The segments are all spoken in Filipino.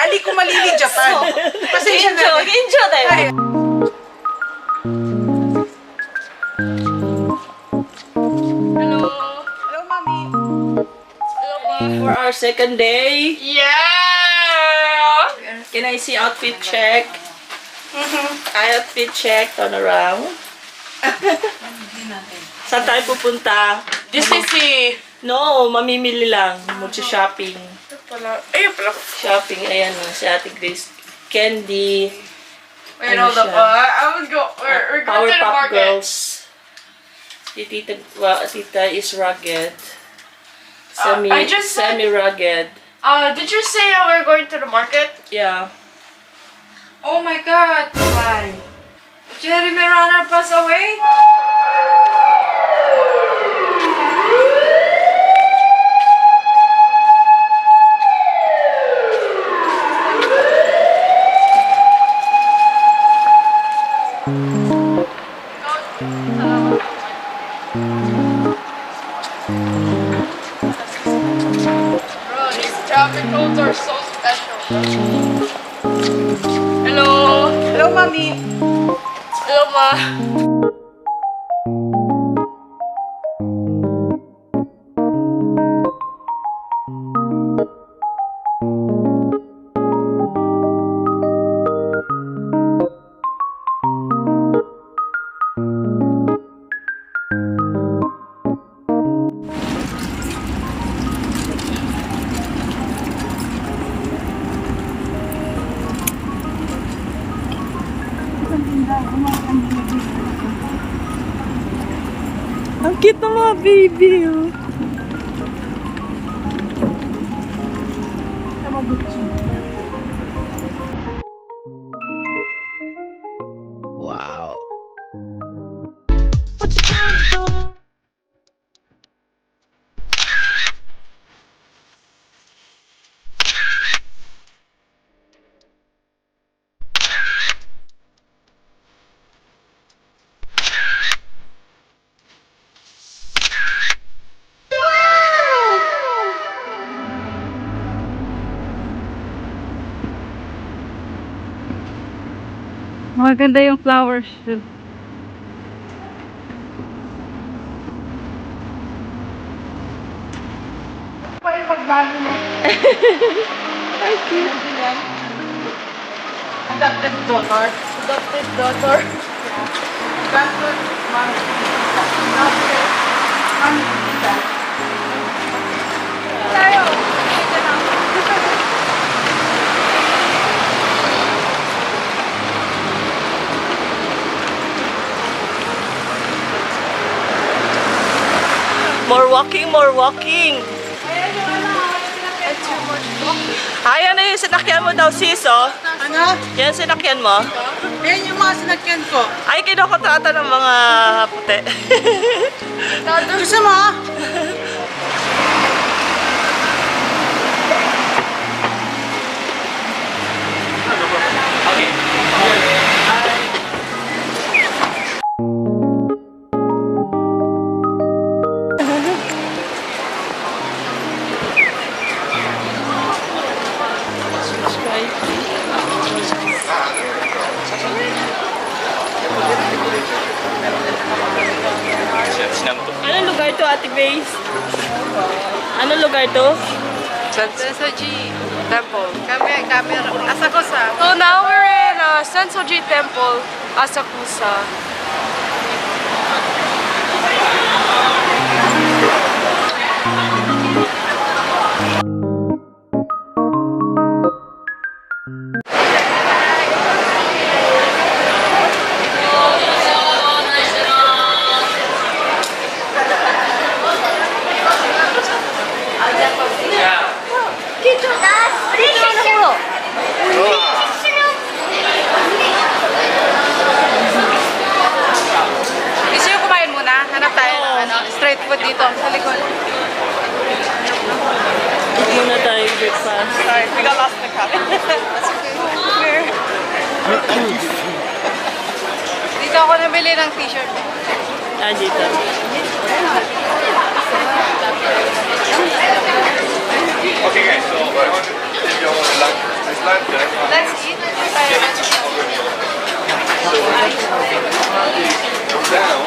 Ali ko malili Japan. Pasensya na. Ginjo tayo. Hello. Hello, Mami. Hello, ma. For our second day. Yeah! Can I see outfit check? Outfit check. Turn around. Saan tayo pupunta? This is si... No, mamimili lang. Mag-shopping. Ayun pala. Shopping. Ayan na. Si Ate Grace. Candy. Wait, Ano hold up. siya? I would go... We're going to the Powerpuff market. Girls. Si Tita, Tita is rugged. I just said- Semi-rugged. Did you say we're going to the market? Yeah. Oh my god. Why? Jeremy Renner passed away? Bro, these traffic codes are so special. Hello. Hello, Mommy. Hello, Ma. Ang cute ng mga baby, oh. Wow. Maganda yung flowers. Pa yung magbago mo. Thank you. Adopted daughter. Adopted daughter. Adopted mommy. Adopted mommy. Tayo. More walking, more walking. Ay, ano yung sinakyan mo daw, sis, oh? Ano? Yan sinakyan mo? Yan yung mga sinakyan ko. Ay, kinukontrata ng mga puti. Gusto mo? Anong lugar to, Ate Grace? Anong lugar to? Sensoji Temple. Kami, Asakusa. So now we're in Sensoji Temple, Asakusa. Gusto nyo kumain muna? Hanap tayo ng ano, street food dito sa likod. Muna tayo breakfast. Sorry, we got lost in the crowd. Dito ako nabili ng t-shirt. Ah, dito. Okay guys, so if you want lunch, this lunch, Let's eat. down.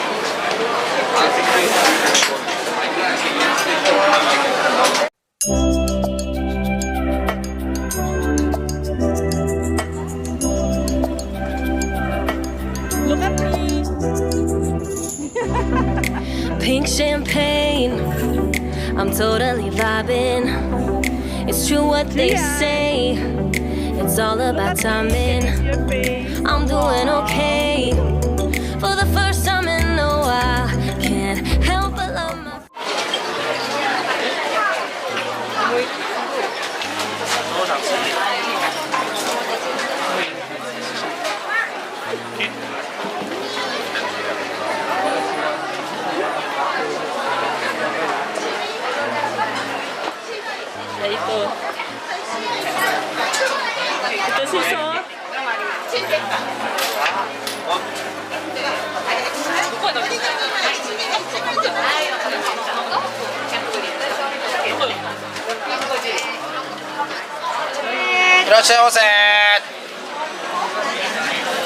Look at me. Pink champagne, I'm totally vibing. It's true what they say, it's all about timing. I'm doing okay, for the first time in a while. Can't help but love my... Ay, ito. Ito si So.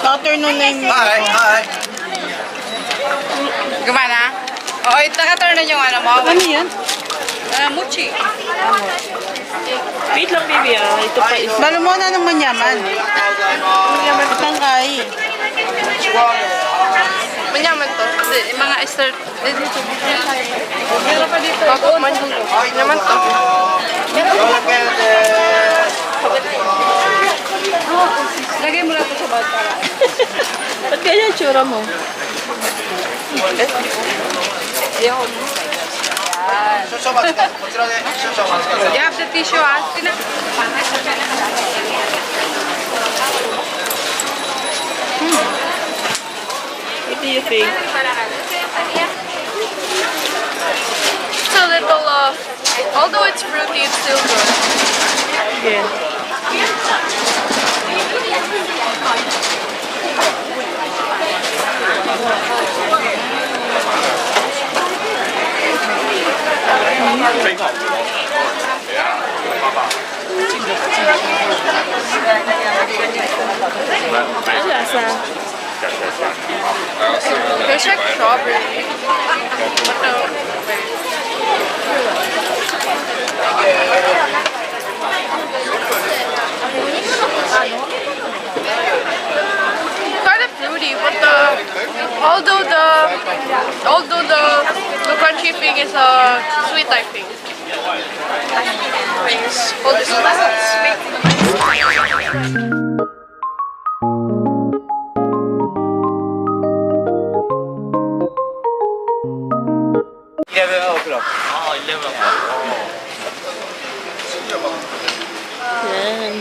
Afternoon na yung Hi. Gumana? Oo, naka-turn na yung ano mo. Ano yan? Mochi. Wait lang, baby, ah. Ito pa is... Malumona naman yaman. Matangkay. Manyaman to. Kasi yung mga start. Meron pa dito. Pag-uman. Naman to. Lagay mo lang ito sa bag para. Ba't kaya yung tsura mo? You have the tissue, ah. What do you think? It's a little, although it's fruity, it's still good. Yeah. Ano lasa? Tastes like strawberry. Kind of fruity, but although the crunchy thing is sweet, I think. Hold this Yan.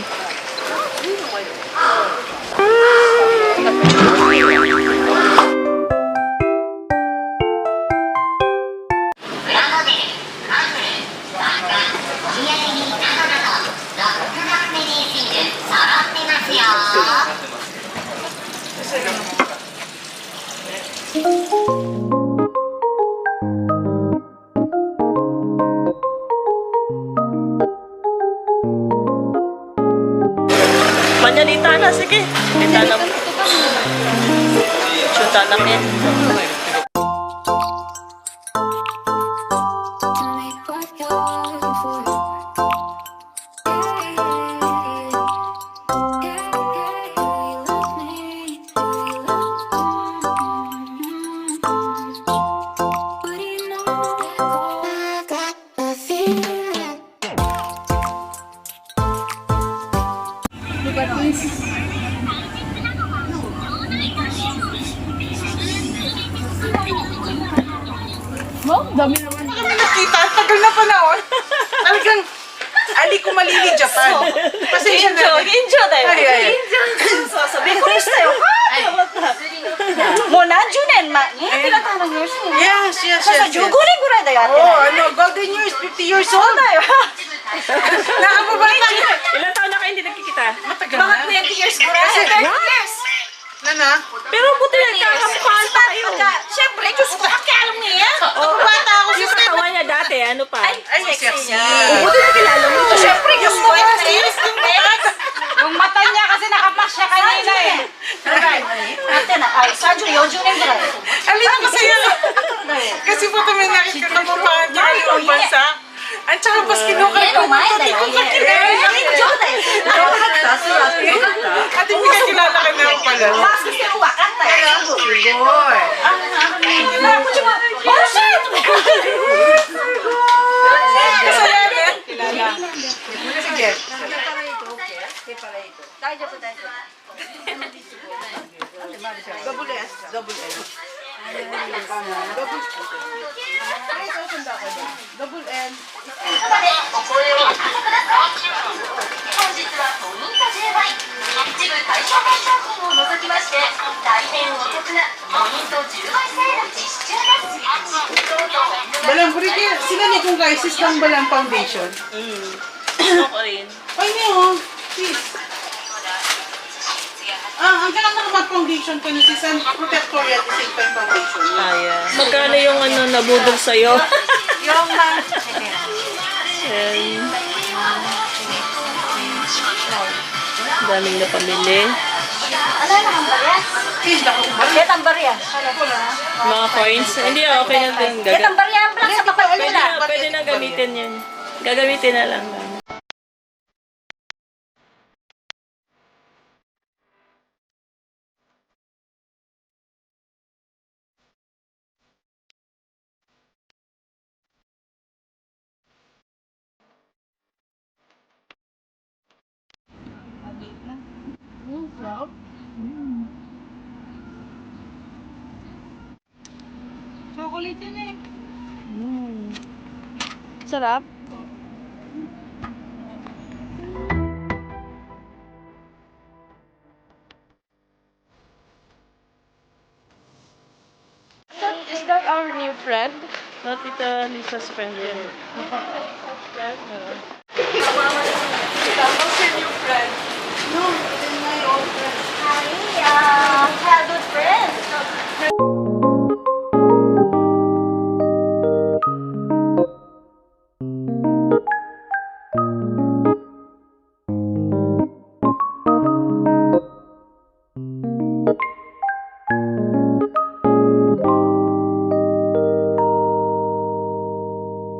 Manyalita na, sige. Kita na mo. Chuta lang yan. Ali ko malili Japan. Pasensya na. Hinjo da yo. Ay, ay. そうそう、びっくりしたよ。はぁって思った。もう何十年前、200年 Yes, yes, そうそう、15 yes, 年ぐ yes. らいだよ、やって Oh, ない。 ano, golden years, 50 years そう old. だよ。 Nakababalik ka. Ilang taon na kayo hindi nagkikita? Matagal Mga na. 20 years ko rin. Yes. Nana? Pero buti nagkakamukaan pa kayo. Siyempre, Diyos ko, ang alam niya. Oh, bata ako. Yung katawan niya dati, ano pa? Ay, sexy. Buti na kilala mo. Siyempre, Diyos ko, Yung mata niya kasi nakapas siya kanina eh. ate na, ay, 30, 40年ぐらい。 Alin ko sa'yo. Kasi po kami nakikita mo pa niya yung bansa. At saka pas kinukat ko mo ito, di ko kakilala. At hindi ka kilala ka na pala. Mas gusto mo wakata eh. Boy. Oh, shit! Kasalanan. Kilala. Sige. Double S. Double L. Double L. 本日はポイント10倍一部対象店商品を除きまして大変お得なポイント10倍セール実施中です。 Balang Buriki, sila ni kung guys, is lang Balang Foundation. Ako rin. Ay, niyo. Please. Ang ganang naman foundation ko ni Sisan Protectorial Disinfect Foundation. Ayan. Magkano yung ano nabudol sa'yo? Yung mga... Ayan. Daming na pamili. Ano na ang barya? Please, ako ba? Get ang barya. Mga coins. Hindi, okay na din. Get ang barya ang lang sa kapal nila. Pwede na gamitin yan. Gagamitin na lang. Chocolate yun eh. Sarap. Is that our new friend? Not Tita Lisa's friend yun.